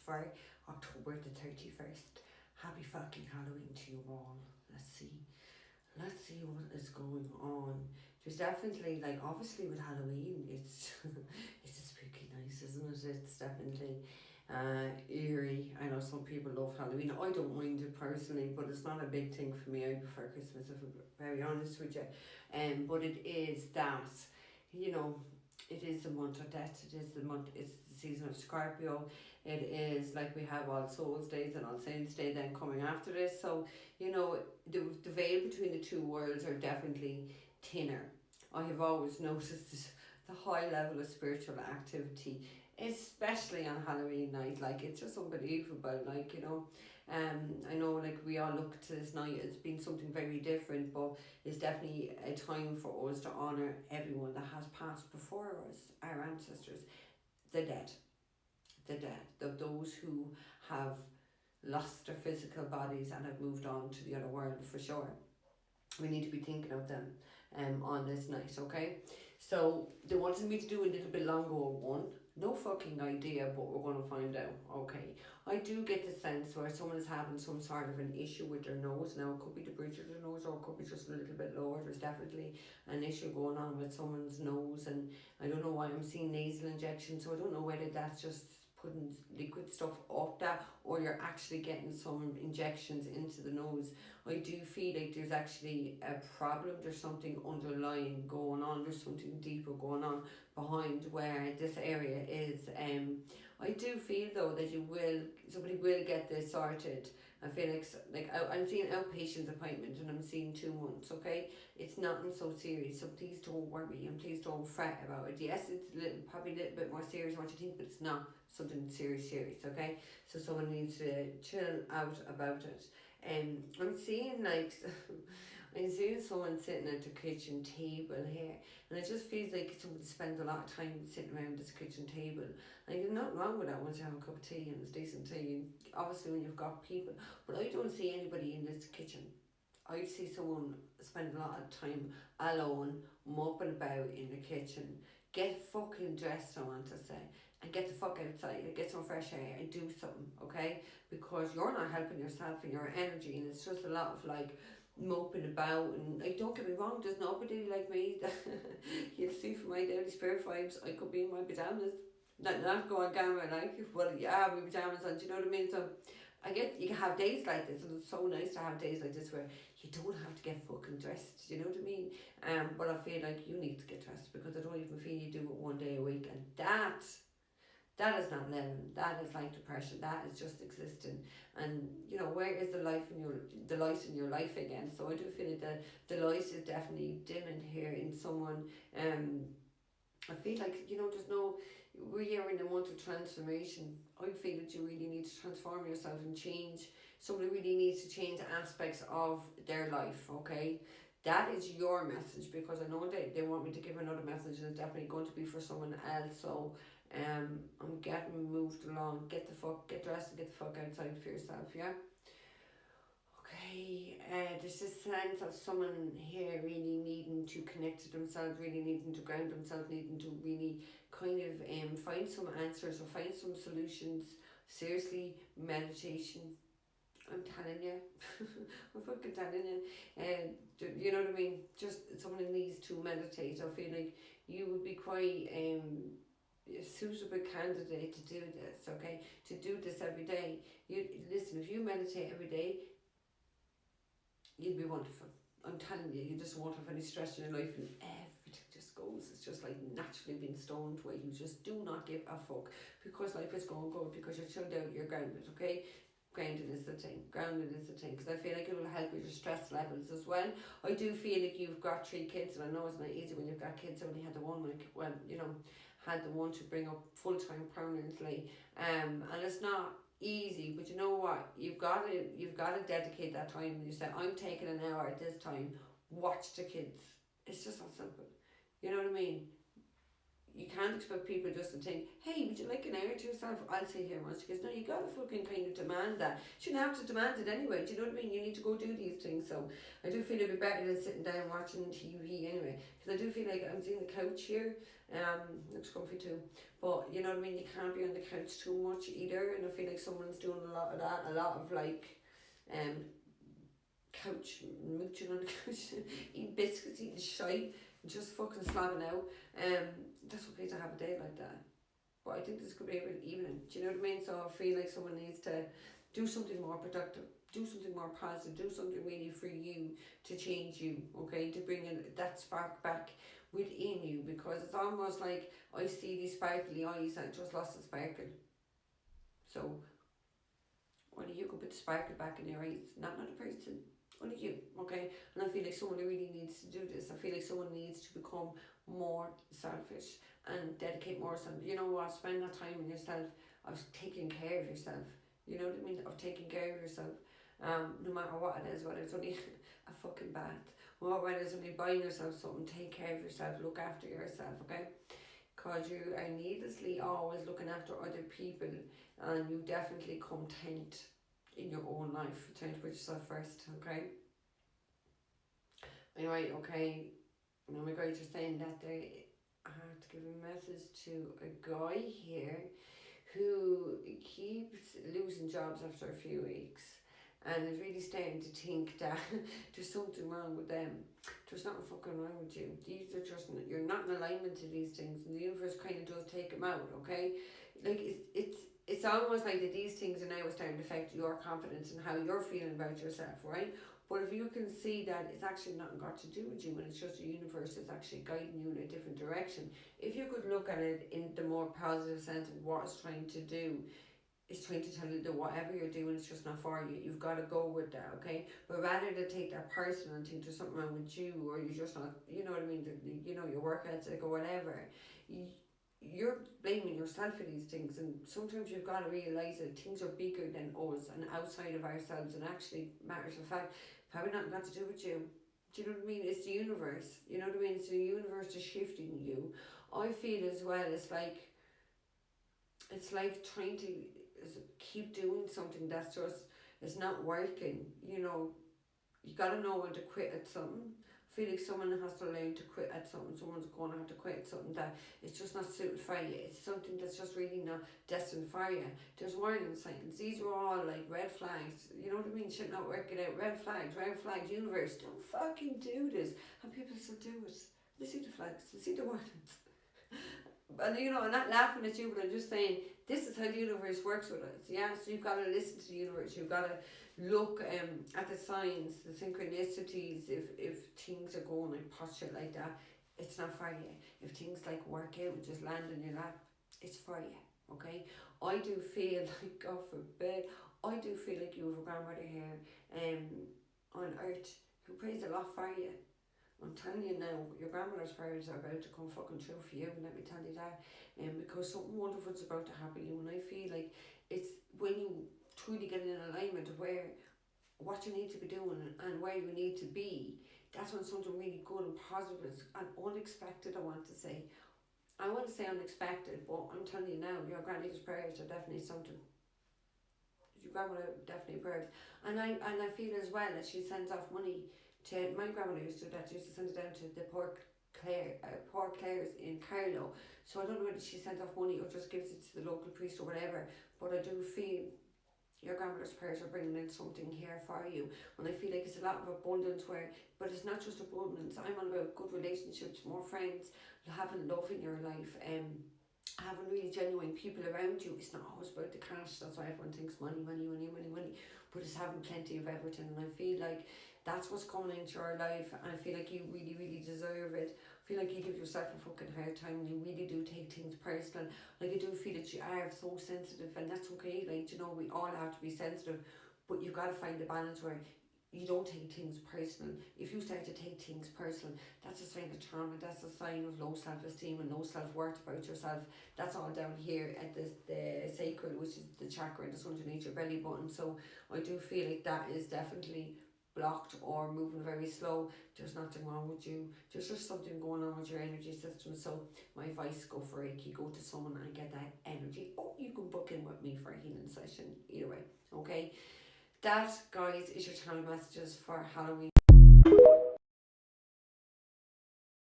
for October the 31st. Happy fucking Halloween to you all. Let's see what is going on. There's definitely, like, obviously with Halloween, it's it's a spooky night, isn't it? It's definitely eerie. I know some people love Halloween. I don't mind it personally, but it's not a big thing for me. I prefer Christmas, if I'm very honest with you. But it is that, you know, it is the month of death. It's the season of Scorpio. It is, like, we have All Souls Days and All Saints Day then coming after this. So, you know, the veil between the two worlds are definitely thinner. I have always noticed the high level of spiritual activity, especially on Halloween night. Like, it's just unbelievable. Like, you know, I know, like, we all look to this night as being something very different, but it's definitely a time for us to honour everyone that has passed before us, our ancestors, the dead, those who have lost their physical bodies and have moved on to the other world, for sure. We need to be thinking of them on this night, okay? So they wanted me to do a little bit longer one. No fucking idea, but we're going to find out, okay? I do get the sense where someone is having some sort of an issue with their nose. Now, it could be the bridge of their nose, or it could be just a little bit lower. There's definitely an issue going on with someone's nose, and I don't know why I'm seeing nasal injections, so I don't know whether that's just putting liquid stuff up that, or you're actually getting some injections into the nose. I do feel like there's actually a problem. There's something underlying going on. There's something deeper going on behind where this area is. I do feel though that somebody will get this sorted. I feel like I'm seeing an outpatient appointment and I'm seeing 2 months, okay? It's nothing so serious, so please don't worry and please don't fret about it. Yes, it's probably a little bit more serious than what you think, but it's not something serious, okay? So someone needs to chill out about it. I'm seeing, like, I'm seeing someone sitting at the kitchen table here, and it just feels like somebody spends a lot of time sitting around this kitchen table. And there's nothing wrong with that once you have a cup of tea and it's decent tea, and obviously when you've got people. But I don't see anybody in this kitchen. I see someone spend a lot of time alone, mopping about in the kitchen. Get fucking dressed, I want to say, and get the fuck outside and get some fresh air and do something, okay? Because you're not helping yourself and your energy, and it's just a lot of, like, moping about. And, like, don't get me wrong, there's nobody like me that you'll see from my daily spirit vibes. I could be in my pajamas, not go on camera, like, well, yeah, my pajamas on, do you know what I mean? So I get you can have days like this, and it's so nice to have days like this where you don't have to get fucking dressed, do you know what I mean? But I feel like you need to get dressed, because I don't even feel you do it one day a week, and that is not living. That is like depression. That is just existing. And, you know, where is the light in your life again? So I do feel like the light is definitely dimming here in someone. I feel like, you know, we are in a month of transformation. I feel that you really need to transform yourself and change. Somebody really needs to change aspects of their life, okay? That is your message, because I know they want me to give another message, and it's definitely going to be for someone else. So I'm getting moved along. Get dressed and get the fuck outside for yourself, yeah? Okay, there's this sense of someone here really needing to connect to themselves, really needing to ground themselves, needing to really kind of find some answers or find some solutions. Seriously, meditation. I'm telling you, I'm fucking telling you. You know what I mean? Just someone who needs to meditate. I feel like you would be quite a suitable candidate to do this, okay? To do this every day. Listen, if you meditate every day, you'd be wonderful. I'm telling you, you just won't have any stress in your life, and everything just goes. It's just like naturally being stoned, where you just do not give a fuck, because life is going good, because you're chilled out, you're grounded, okay? Grounded is the thing, because I feel like it will help with your stress levels as well. I do feel like you've got 3 kids, and I know it's not easy when you've got kids. I only had the one, had the one to bring up full-time permanently, and it's not easy, but you know what, you've got to dedicate that time. You say, I'm taking an hour at this time, watch the kids. It's just that simple, you know what I mean? you can't expect people just to think, hey, would you like an hour to yourself? I'll say here once. She goes, no, you gotta fucking kind of demand that. You shouldn't have to demand it anyway. Do you know what I mean? You need to go do these things. So I do feel it'd be better than sitting down watching TV anyway. Because I do feel like I'm seeing the couch here. Looks comfy too. But you know what I mean? You can't be on the couch too much either. And I feel like someone's doing a lot of that. A lot of like, couch mooching on the couch, eating biscuits, eating shite, just fucking slapping out. That's okay to have a day like that. But I think this could be a real evening. Do you know what I mean? So I feel like someone needs to do something more productive, do something more positive, do something really for you to change you, okay? To bring in that spark back within you, because it's almost like I see these sparkly eyes and just lost the sparkle. So why don't you go put the sparkle back in your eyes? Not another person. Only you, okay? And I feel like someone really needs to do this. I feel like someone needs to become more selfish and dedicate more self. You know what? Spend that time on yourself, of taking care of yourself. You know what I mean? Of taking care of yourself. No matter what it is, whether it's only a fucking bath, whether it's only buying yourself something, take care of yourself, look after yourself, okay? Because you are needlessly always looking after other people, and you definitely content in your own life. Trying to put yourself first, okay? Anyway, okay. Now my guys are saying that they have to give a message to a guy here who keeps losing jobs after a few weeks and is really starting to think that there's something wrong with them. There's nothing fucking wrong with you. These are just, you're not in alignment to these things, and the universe kind of does take them out, okay? Like it's almost like that these things are now starting to affect your confidence and how you're feeling about yourself, right? But if you can see that it's actually nothing got to do with you, and it's just the universe is actually guiding you in a different direction, if you could look at it in the more positive sense of what it's trying to do, it's trying to tell you that whatever you're doing is just not for you. You've got to go with that, okay? But rather than take that personal and think there's something wrong with you, or you're just not, you know what I mean, you know, your work ethic or whatever, you're blaming yourself for these things. And sometimes you've got to realise that things are bigger than us and outside of ourselves, and actually, matters of fact, probably nothing got to do with you. Do you know what I mean? It's the universe. You know what I mean? It's the universe just shifting you. I feel as well, it's like trying to keep doing something that's just, it's not working. You know, you got to know when to quit at something. I feel like someone has to learn to quit at something. Someone's going to have to quit at something that it's just not suited for you. It's something that's just really not destined for you. There's warning signs. These are all like red flags. You know what I mean? Shit not working out. Red flags, universe. Don't fucking do this. And people still do it. They see the flags. They see the warnings. And you know, I'm not laughing at you, but I'm just saying, this is how the universe works with us. Yeah, so you've got to listen to the universe. You've got to look at the signs, the synchronicities. If things are going like pot shit like that, it's not for you. If things like work out and just land in your lap, it's for you. Okay, I do feel like, God forbid, I do feel like you have a grandmother here on earth who prays a lot for you. I'm telling you now, your grandmother's prayers are about to come fucking true for you, let me tell you that. Because something wonderful's about to happen to you, and I feel like it's when you truly get in alignment of where, what you need to be doing and where you need to be, that's when something really good and positive and unexpected, I want to say. I want to say unexpected, but I'm telling you now, your granny's prayers are definitely something. Your grandmother definitely prayers. And I feel as well that she sends off money to, my grandmother used to do that. She used to send it down to the poor Clares in Carlow. So I don't know whether she sends off money or just gives it to the local priest or whatever, but I do feel your grandmother's prayers are bringing in something here for you. And I feel like it's a lot of abundance but it's not just abundance. I'm on about good relationships, more friends, having love in your life, having really genuine people around you. It's not always about the cash. That's why everyone thinks money, but it's having plenty of everything. And I feel like that's what's coming into your life, and I feel like you really, really deserve it. I feel like you give yourself a fucking hard time, and you really do take things personal. Like, I do feel that you are so sensitive, and that's okay. Like, you know, we all have to be sensitive, but you've got to find the balance where you don't take things personal. If you start to take things personal, that's a sign of trauma. That's a sign of low self-esteem and low self-worth about yourself. That's all down here at the sacral, which is the chakra that's underneath your belly button. So I do feel like that is definitely blocked or moving very slow, there's nothing wrong with you. There's just something going on with your energy system. So my advice, go for Reiki, go to someone and get that energy. Or you can book in with me for a healing session, either way. Okay, that, guys, is your channel messages for Halloween.